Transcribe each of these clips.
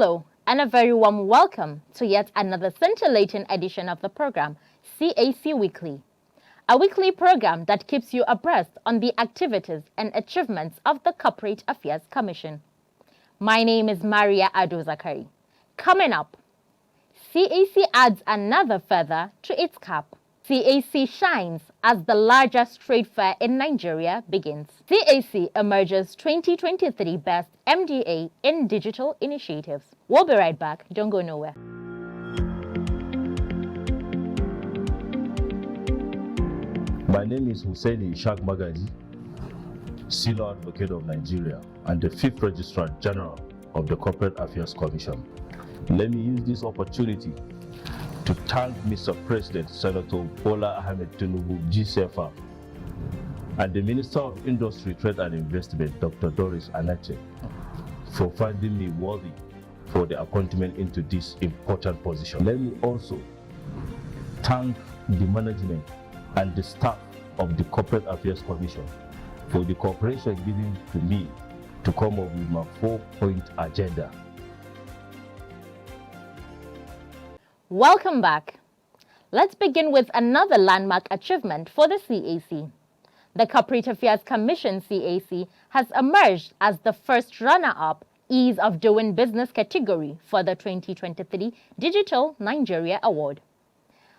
Hello, and a very warm welcome to yet another scintillating edition of the program, CAC Weekly, a weekly program that keeps you abreast on the activities and achievements of the Corporate Affairs Commission. My name is Maria Ado Zakari. Coming up, CAC adds another feather to its cap. CAC shines as the largest trade fair in Nigeria begins. CAC emerges 2023 Best MDA in Digital Initiatives. We'll be right back. Don't go nowhere. My name is Hussaini Ishaq Magaji, Senior Advocate of Nigeria and the 5th Registrar General of the Corporate Affairs Commission. Let me use this opportunity to thank Mr. President Senator Bola Ahmed Tinubu, GCFR, and the Minister of Industry, Trade and Investment, Dr. Doris Anache, for finding me worthy for the appointment into this important position. Let me also thank the management and the staff of the Corporate Affairs Commission for the cooperation given to me to come up with my 4-point agenda. Welcome back. Let's begin with another landmark achievement for the CAC. The Corporate Affairs Commission CAC has emerged as the first runner-up Ease of Doing Business category for the 2023 Digital Nigeria Award.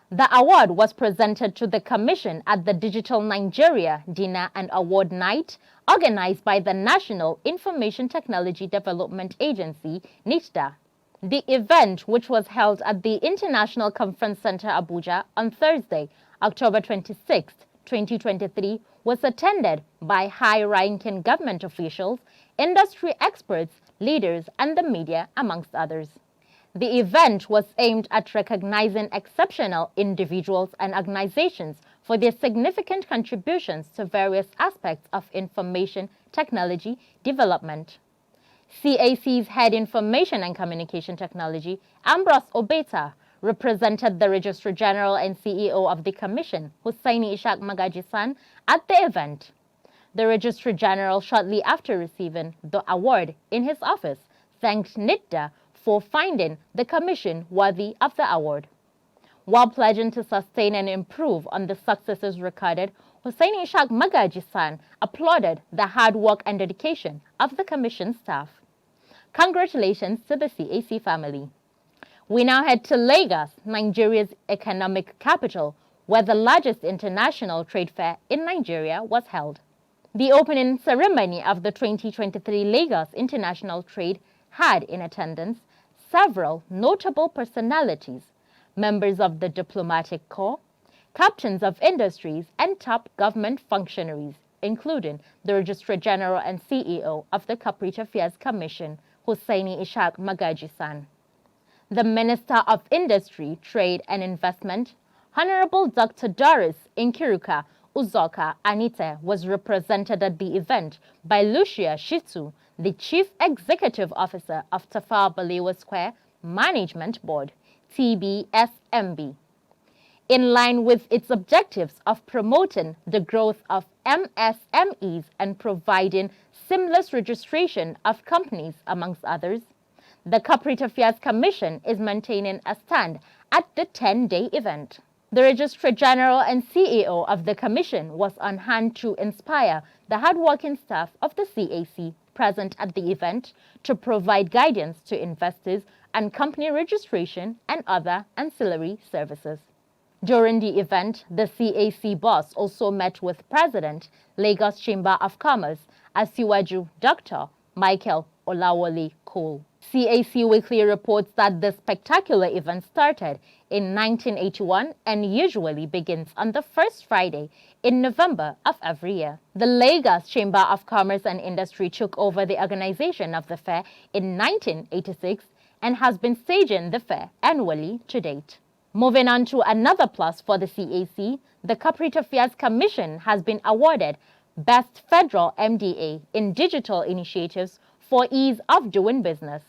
The award was presented to the Commission at the Digital Nigeria Dinner and Award Night organized by the National Information Technology Development Agency, NITDA. The event, which was held at the International Conference Center Abuja on Thursday, October 26, 2023, was attended by high-ranking government officials, industry experts, leaders, and the media, amongst others. The event was aimed at recognizing exceptional individuals and organizations for their significant contributions to various aspects of information technology development. CAC's Head Information and Communication Technology, Ambrose Obeta, represented the Registrar General and CEO of the Commission, Hussaini Ishaq Magaji-san, at the event. The Registrar General, shortly after receiving the award in his office, thanked NITDA for finding the Commission worthy of the award. While pledging to sustain and improve on the successes recorded, Hussaini Ishaq Magaji-san applauded the hard work and dedication of the Commission staff. Congratulations to the CAC family. We now head to Lagos, Nigeria's economic capital, where the largest international trade fair in Nigeria was held. The opening ceremony of the 2023 Lagos International Trade had in attendance several notable personalities, members of the diplomatic corps, captains of industries, and top government functionaries, including the Registrar General and CEO of the Corporate Affairs Commission, Hussaini Ishaq Magaji-san. The Minister of Industry, Trade and Investment, Honorable Dr. Doris Nkiruka Uzoka Anite, was represented at the event by Lucia Shitu, the Chief Executive Officer of Tafawa Balewa Square Management Board, TBSMB. In line with its objectives of promoting the growth of MSMEs and providing seamless registration of companies, amongst others, the Corporate Affairs Commission is maintaining a stand at the 10-day event. The Registrar General and CEO of the Commission was on hand to inspire the hardworking staff of the CAC present at the event to provide guidance to investors and company registration and other ancillary services. During the event, the CAC boss also met with President, Lagos Chamber of Commerce, Asiwaju Dr. Michael Olawale Cole. CAC Weekly reports that the spectacular event started in 1981 and usually begins on the first Friday in November of every year. The Lagos Chamber of Commerce and Industry took over the organization of the fair in 1986 and has been staging the fair annually to date. Moving on to another plus for the CAC, the Corporate Affairs Commission has been awarded Best Federal MDA in Digital Initiatives for Ease of Doing Business.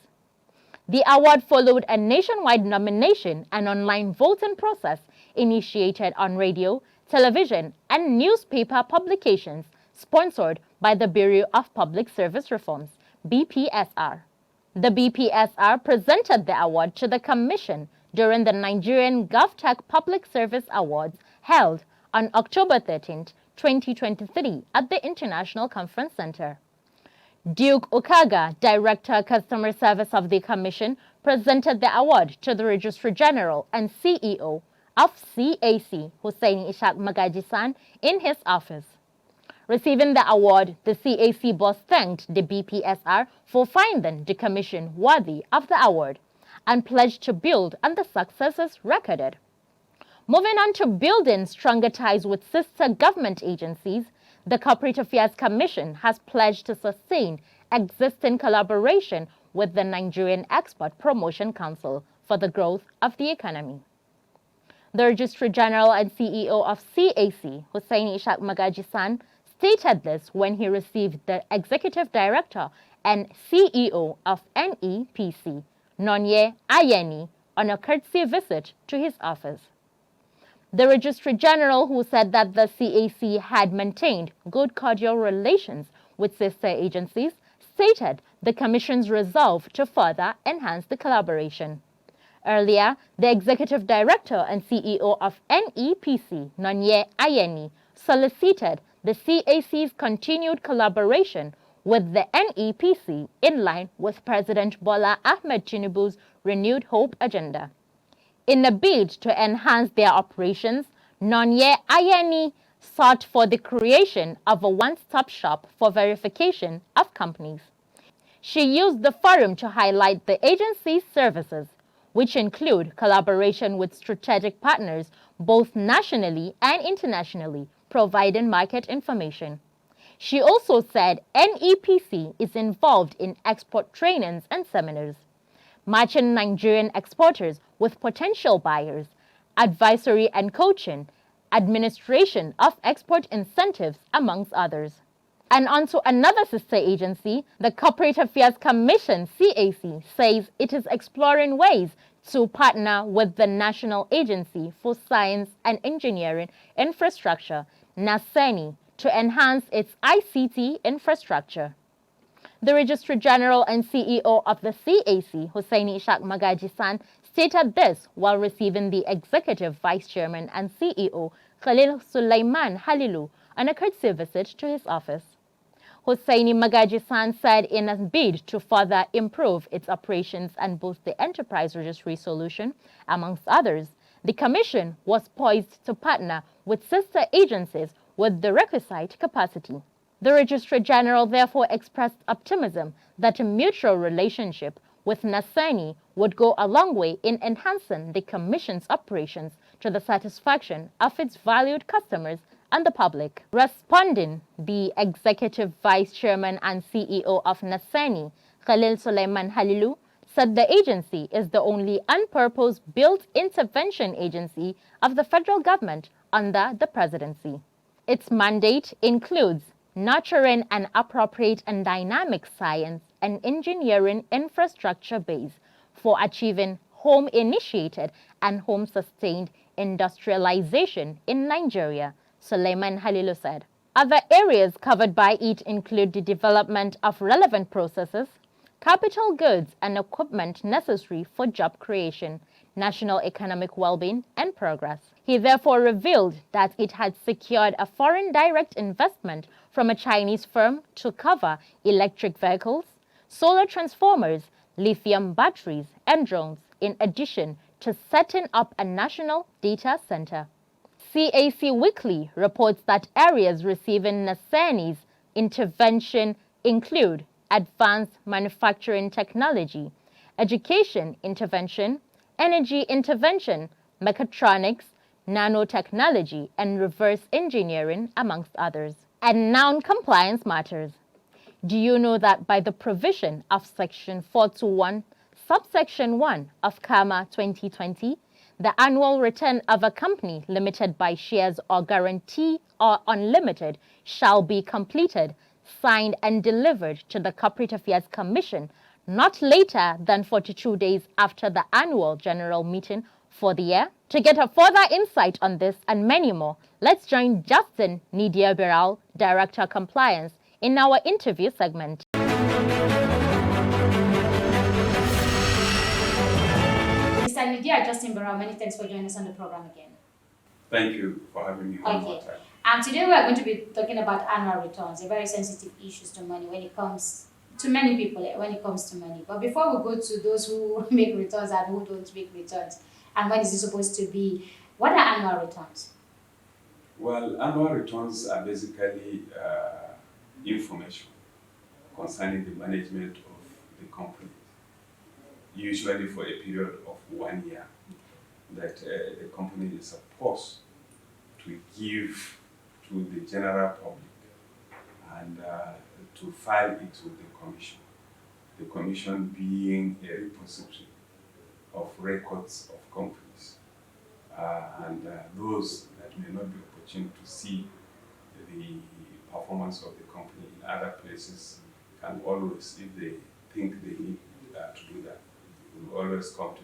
The award followed a nationwide nomination and online voting process initiated on radio, television, and newspaper publications sponsored by the Bureau of Public Service Reforms, BPSR. The BPSR presented the award to the Commission during the Nigerian GovTech Public Service Awards held on October 13, 2023 at the International Conference Center. Duke Okaga, Director Customer Service of the Commission, presented the award to the Registrar General and CEO of CAC, Hussaini Ishaq Magaji-san, in his office. Receiving the award, the CAC boss thanked the BPSR for finding the Commission worthy of the award and pledged to build on the successes recorded. Moving on to building stronger ties with sister government agencies, the Corporate Affairs Commission has pledged to sustain existing collaboration with the Nigerian Export Promotion Council for the growth of the economy. The Registrar General and CEO of CAC, Hussaini Ishaq Magaji-san, stated this when he received the Executive Director and CEO of NEPC, Nonye Ayeni, on a courtesy visit to his office. The Registrar General, who said that the CAC had maintained good cordial relations with sister agencies, stated the Commission's resolve to further enhance the collaboration. Earlier, the Executive Director and CEO of NEPC, Nonye Ayeni, solicited the CAC's continued collaboration with the NEPC in line with President Bola Ahmed Tinubu's renewed hope agenda. In a bid to enhance their operations, Nonye Ayeni sought for the creation of a one-stop shop for verification of companies. She used the forum to highlight the agency's services, which include collaboration with strategic partners both nationally and internationally, providing market information. She also said NEPC is involved in export trainings and seminars, matching Nigerian exporters with potential buyers, advisory and coaching, administration of export incentives, amongst others. And on to another sister agency, the Corporate Affairs Commission, CAC, says it is exploring ways to partner with the National Agency for Science and Engineering Infrastructure, NASENI, to enhance its ICT infrastructure. The Registrar General and CEO of the CAC, Hussaini Ishaq Magaji-san, stated this while receiving the Executive Vice Chairman and CEO, Khalil Sulaiman Halilu, on a courtesy visit to his office. Hussaini Magaji-san said in a bid to further improve its operations and boost the enterprise registry solution, amongst others, the Commission was poised to partner with sister agencies with the requisite capacity. The Registrar General therefore expressed optimism that a mutual relationship with NASENI would go a long way in enhancing the Commission's operations to the satisfaction of its valued customers and the public. Responding, the Executive Vice Chairman and CEO of NASENI, Khalil Sulaiman Halilu, said the agency is the only on-purpose-built intervention agency of the federal government under the presidency. Its mandate includes nurturing an appropriate and dynamic science and engineering infrastructure base for achieving home-initiated and home-sustained industrialization in Nigeria, Sulaiman Halilu said. Other areas covered by it include the development of relevant processes, capital goods and equipment necessary for job creation, national economic well-being and progress. He therefore revealed that it had secured a foreign direct investment from a Chinese firm to cover electric vehicles, solar transformers, lithium batteries, and drones, in addition to setting up a national data center. CAC Weekly reports that areas receiving NASENI's intervention include advanced manufacturing technology, education intervention, energy intervention, mechatronics, nanotechnology, and reverse engineering, amongst others. And non-compliance matters. Do you know that by the provision of Section 421, Subsection 1 of CAMA 2020, the annual return of a company limited by shares or guarantee or unlimited shall be completed, signed and delivered to the Corporate Affairs Commission not later than 42 days after the annual general meeting for the year. To get a further insight on this and many more, let's join Justin Nidia Biral, Director Compliance, in our interview segment. Dear Justin Barrow, many thanks for joining us on the program again. Thank you for having me one more time. And today we are going to be talking about annual returns, a very sensitive issue to money when it comes to many people, when it comes to money. But before we go to those who make returns and who don't make returns, and when is it supposed to be, what are annual returns? Well, annual returns are basically information concerning the management of the company, usually for a period of 1 year, that the company is supposed to give to the general public and to file it with the commission. The commission being a repository of records of companies and those that may not be opportune to see the performance of the company in other places can always, if they think they need to do that, will always come to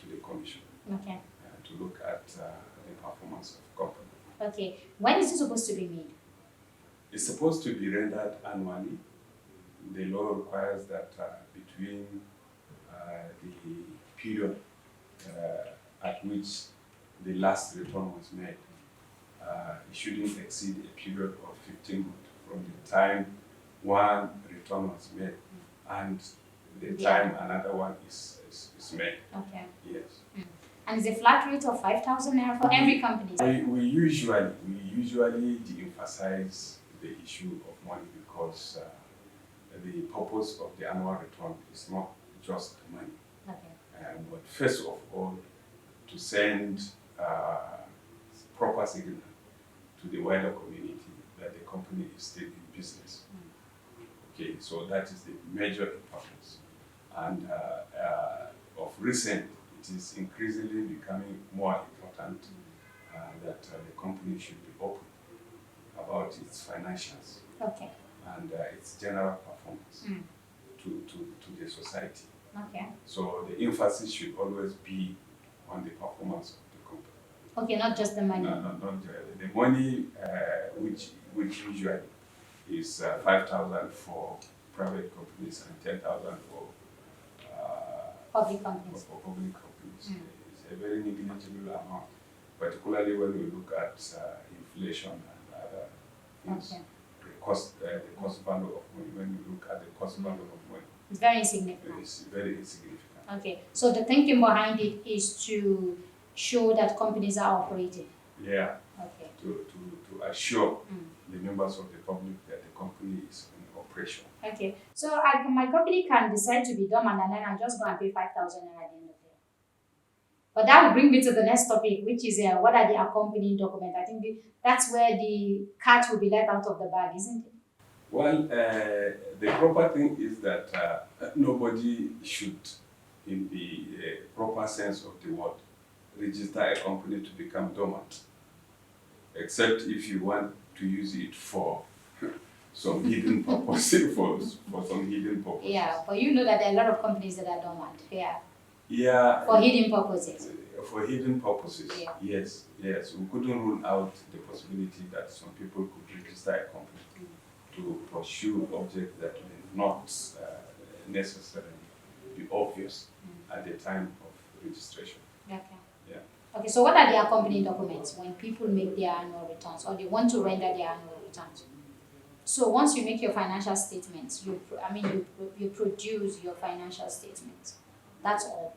the commission. Okay. To look at the performance of company. Okay. When is it supposed to be made? It's supposed to be rendered annually. The law requires that between the period at which the last return was made, it shouldn't exceed a period of 15 months from the time one return was made and the time another one is made. Okay. Yes. And is a flat rate of 5,000 naira for every company? We usually de-emphasize the issue of money because the purpose of the annual return is not just money. Okay. But first of all, to send proper signal to the wider community that the company is still in business. Okay, so that is the major importance. And of recent, it is increasingly becoming more important that the company should be open about its financials and its general performance to the society. Okay. So the emphasis should always be on the performance of the company. Okay, not just the money. No, not the money, which usually is 5,000 for private companies and 10,000 for public companies. For public companies. It's a very negligible amount, particularly when we look at inflation and other things. Okay. The cost value of money. When we look at the cost value of money, it's very insignificant. it's very insignificant. Okay, so the thinking behind it is to show that companies are operating. Yeah. Okay. To assure the members of the public that the company is in operation. Okay, so my company can decide to be dormant and then I'll just go and pay 5,000 naira at the end of the year. But that will bring me to the next topic, which is what are the accompanying documents? I think that's where the cat will be let out of the bag, isn't it? Well, the proper thing is that nobody should, in the proper sense of the word, register a company to become dormant, except if you want to use it for some hidden purposes, for some hidden purposes. Yeah, but you know that there are a lot of companies that are dormant. Yeah. Yeah. For hidden purposes. For hidden purposes, yeah. Yes. We couldn't rule out the possibility that some people could register a company to pursue objects that may not necessarily be obvious at the time of registration. Okay. Yeah. Okay, so what are the accompanying documents when people make their annual returns or they want to render their annual returns? So once you make your financial statements, you produce your financial statements. That's all.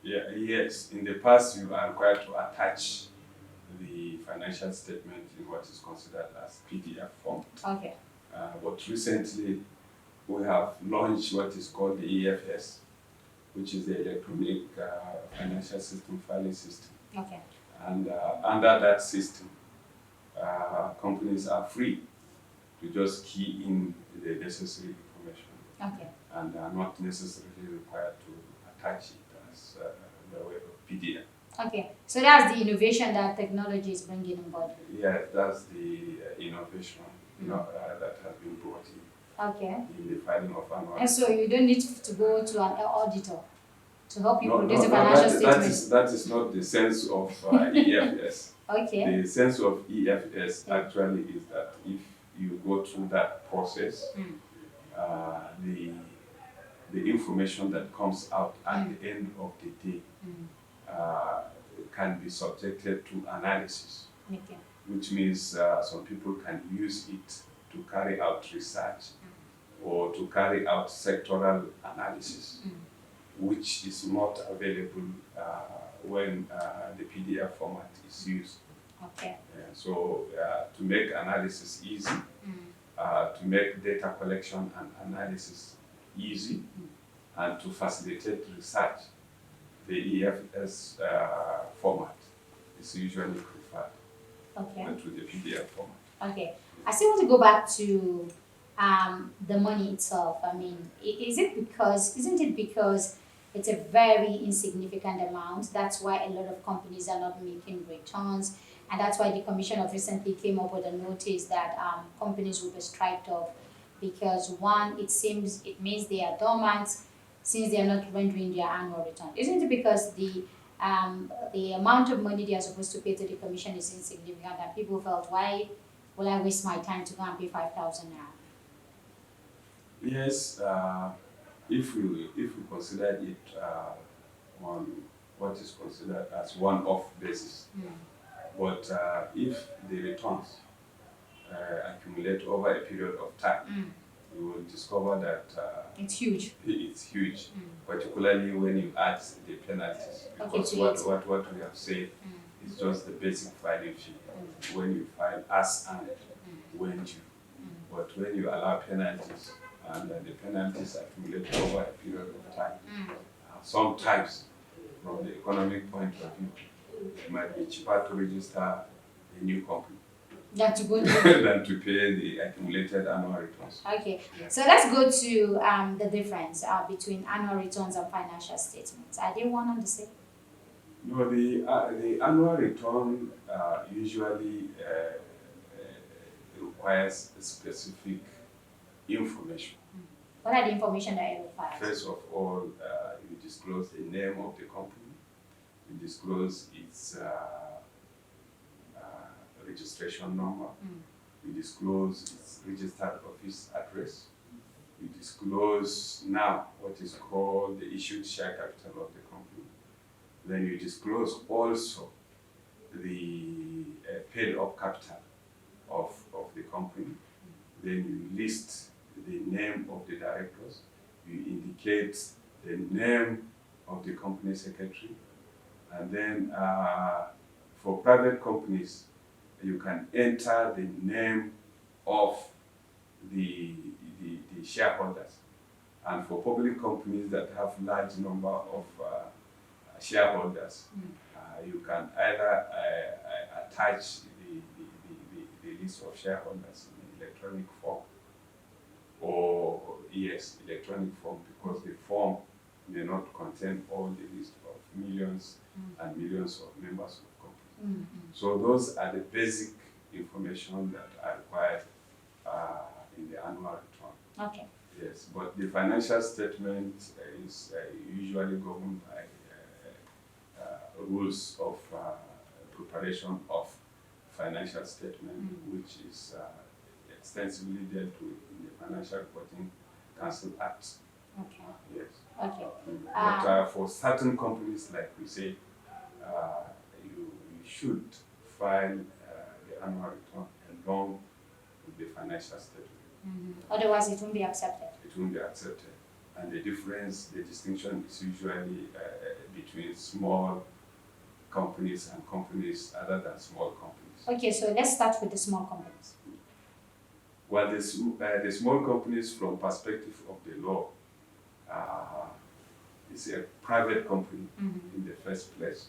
Yeah. Yes. In the past, you are required to attach the financial statement in what is considered as PDF form. Okay. But recently, we have launched what is called the EFS, which is the Electronic Financial System Filing System. Okay. And under that system, companies are free to just key in the necessary information. Okay. And are not necessarily required to attach it as by way of PDF. Okay, so that's the innovation that technology is bringing on board. Yeah, that's the innovation that has been brought in. Okay. In the filing of annual. And so you don't need to go to an auditor to help you produce a financial statement. That is not the sense of EFS. Okay. The sense of EFS actually is that if you go through that process, the information that comes out at the end of the day can be subjected to analysis, Okay. which means some people can use it to carry out research or to carry out sectoral analysis, which is not available when the PDF format is used. Okay. So to make analysis easy, to make data collection and analysis easy, and to facilitate research, the EFS format is usually preferred Okay. to the PDF format. Okay. I still want to go back to the money itself. I mean, isn't it because it's a very insignificant amount? That's why a lot of companies are not making returns, and that's why the commission of recently came up with a notice that companies will be striped off because one, it means they are dormant since they are not rendering their annual return. Isn't it because the amount of money they are supposed to pay to the commission is insignificant and people felt, why will I waste my time to go and pay 5,000 now? Yes, if we consider it on what is considered as one-off basis, but if the returns accumulate over a period of time, you will discover that It's huge. it's huge, particularly when you add the penalties. Because what we have said is just the basic filing fee. When you file as and when due. But when you allow penalties, and the penalties accumulate over a period of time, sometimes, from the economic point of view, it might be cheaper to register a new company That's good. than to pay the accumulated annual returns. Okay, so let's go to the difference between annual returns and financial statements. Are they one and the same? No, the annual return usually requires specific information. What are the information that it requires? First of all, you disclose the name of the company, you disclose its registration number, you disclose its registered office address, you disclose now what is called the issued share capital of the company. Then you disclose also the paid-up capital of the company. Then you list the name of the directors. You indicate the name of the company secretary. And then for private companies, you can enter the name of the shareholders. And for public companies that have large number of shareholders, you can either attach the list of shareholders in electronic form, or yes, electronic form, because the form may not contain all the list of millions and millions of members of companies. So those are the basic information that are required in the annual return. Okay. Yes, but the financial statement is usually governed by rules of preparation of financial statement, which is extensively dealt with in the Financial Reporting Council Act. Okay. Yes. Okay. But for certain companies, like we say, you should file the annual return along with the financial statement. Otherwise, it won't be accepted. It won't be accepted. And the difference, the distinction is usually between small companies and companies other than small companies. Okay, so let's start with the small companies. Well, the small companies, from perspective of the law, is a private company in the first place.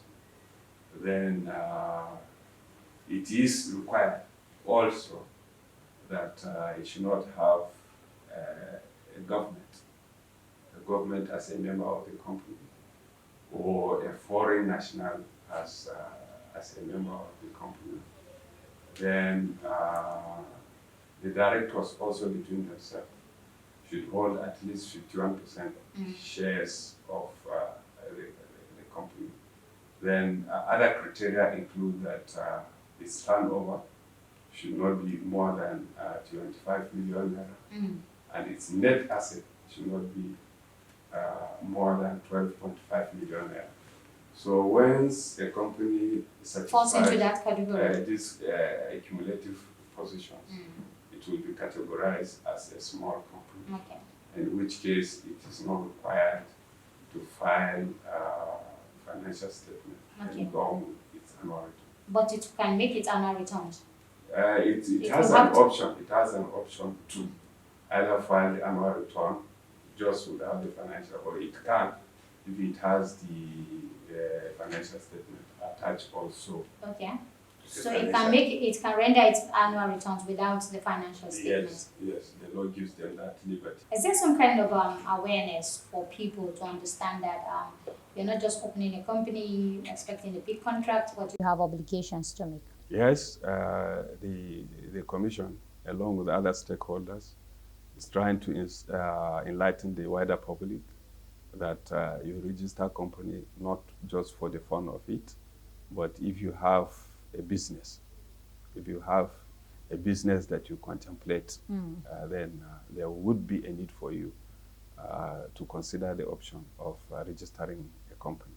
Then it is required also that it should not have a government as a member of the company, or a foreign national as a member of the company. Then the directors also between themselves should hold at least 51% shares of the company. Then other criteria include that its turnover should not be more than 25 million naira, and its net asset should not be more than 12.5 million naira. So once a company Falls into satisfies that category. these cumulative positions, it will be categorized as a small company, Okay. in which case it is not required to file financial statement Okay. and go on with its annual return. But it can make its annual returns. It It has will an have to- option. It has an option to either file the annual return just without the financial, or it can if it has the financial statement attached also. Okay. to the So it financial- can render its annual returns without the financial statement. Yes, the law gives them that liberty. Is there some kind of awareness for people to understand that you're not just opening a company expecting a big contract, but you have obligations to meet? Yes, the commission, along with other stakeholders, is trying to enlighten the wider public that you register a company not just for the fun of it, but if you have a business, if you have a business that you contemplate, then there would be a need for you to consider the option of registering a company.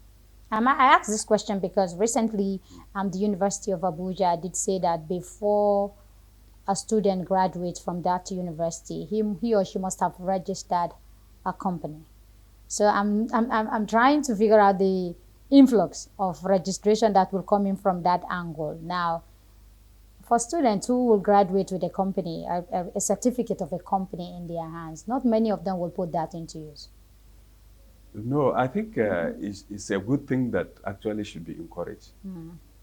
I asked this question because recently the University of Abuja did say that before a student graduates from that university, he or she must have registered a company. So I'm trying to figure out the influx of registration that will come in from that angle. Now, for students who will graduate with a company, a certificate of a company in their hands, not many of them will put that into use. No, I think it's a good thing that actually should be encouraged.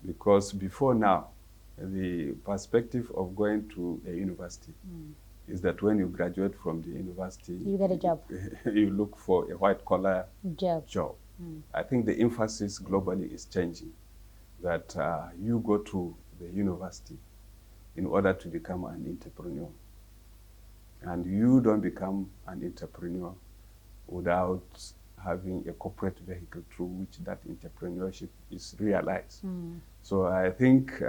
Because before now, the perspective of going to a university is that when you graduate from the university, You get a job. you look for a white-collar Job. I think the emphasis globally is changing, that you go to the university in order to become an entrepreneur. And you don't become an entrepreneur without having a corporate vehicle through which that entrepreneurship is realized. So I think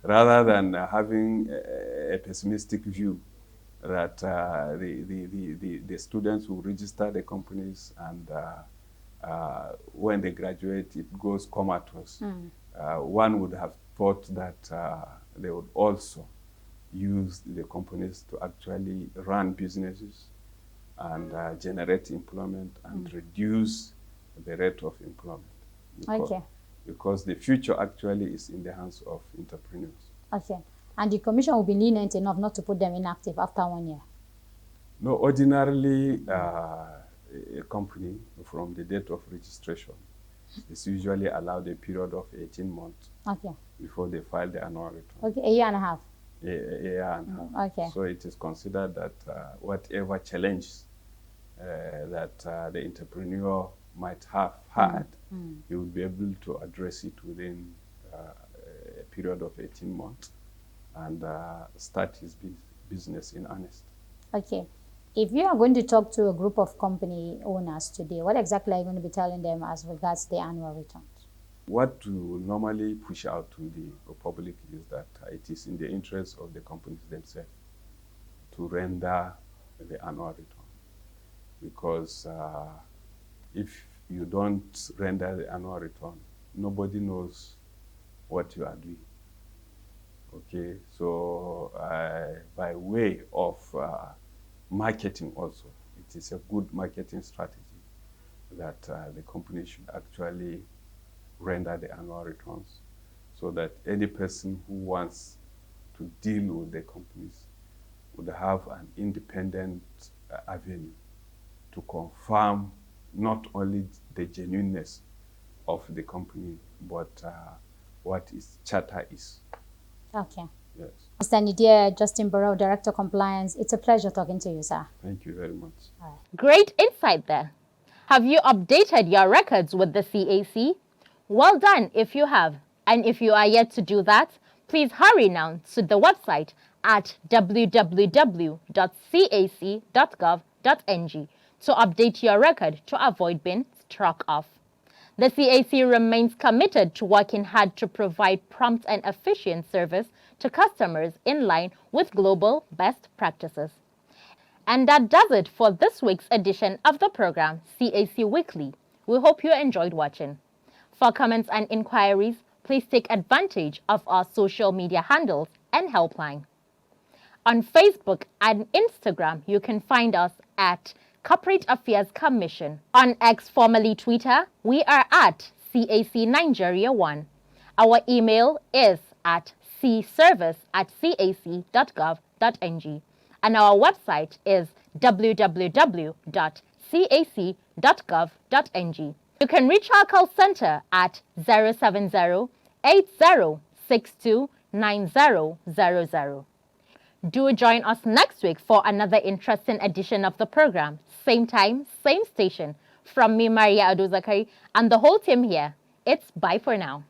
rather than having a pessimistic view that the students will register the companies and when they graduate it goes comatose, one would have thought that they would also use the companies to actually run businesses and generate employment and reduce the rate of employment. Because the future actually is in the hands of entrepreneurs. Okay. And the commission will be lenient enough not to put them inactive after 1 year? No, ordinarily a company from the date of registration is usually allowed a period of 18 months before they file the annual return. Okay, a year and a half. A year and a half. Okay. So it is considered that whatever challenges that the entrepreneur might have had, he will be able to address it within a period of 18 months and start his business in earnest. Okay. If you are going to talk to a group of company owners today, what exactly are you going to be telling them as regards the annual returns? What we will normally push out to the public is that it is in the interest of the companies themselves to render the annual return. Because if you don't render the annual return, nobody knows what you are doing. Okay, so by way of marketing also, it is a good marketing strategy that the company should actually render the annual returns so that any person who wants to deal with the companies would have an independent avenue to confirm not only the genuineness of the company, but what its charter is. Okay. Yes. Mr. Nidia Justin Barrow, Director Compliance, it's a pleasure talking to you, sir. Thank you very much. Great insight there. Have you updated your records with the CAC? Well done if you have. And if you are yet to do that, please hurry now to the website at www.cac.gov.ng to update your record to avoid being struck off. The CAC remains committed to working hard to provide prompt and efficient service to customers in line with global best practices. And that does it for this week's edition of the program, CAC Weekly. We hope you enjoyed watching. For comments and inquiries, please take advantage of our social media handles and helpline. On Facebook and Instagram, you can find us at Corporate Affairs Commission. On X, formerly Twitter, we are at CAC Nigeria 1. Our email is at cservice@cac.gov.ng, and our website is www.cac.gov.ng. You can reach our call center at 070-8062-9000. Do join us next week for another interesting edition of the program. Same time, same station. From me, Maria Ado Zakari, and the whole team here, it's bye for now.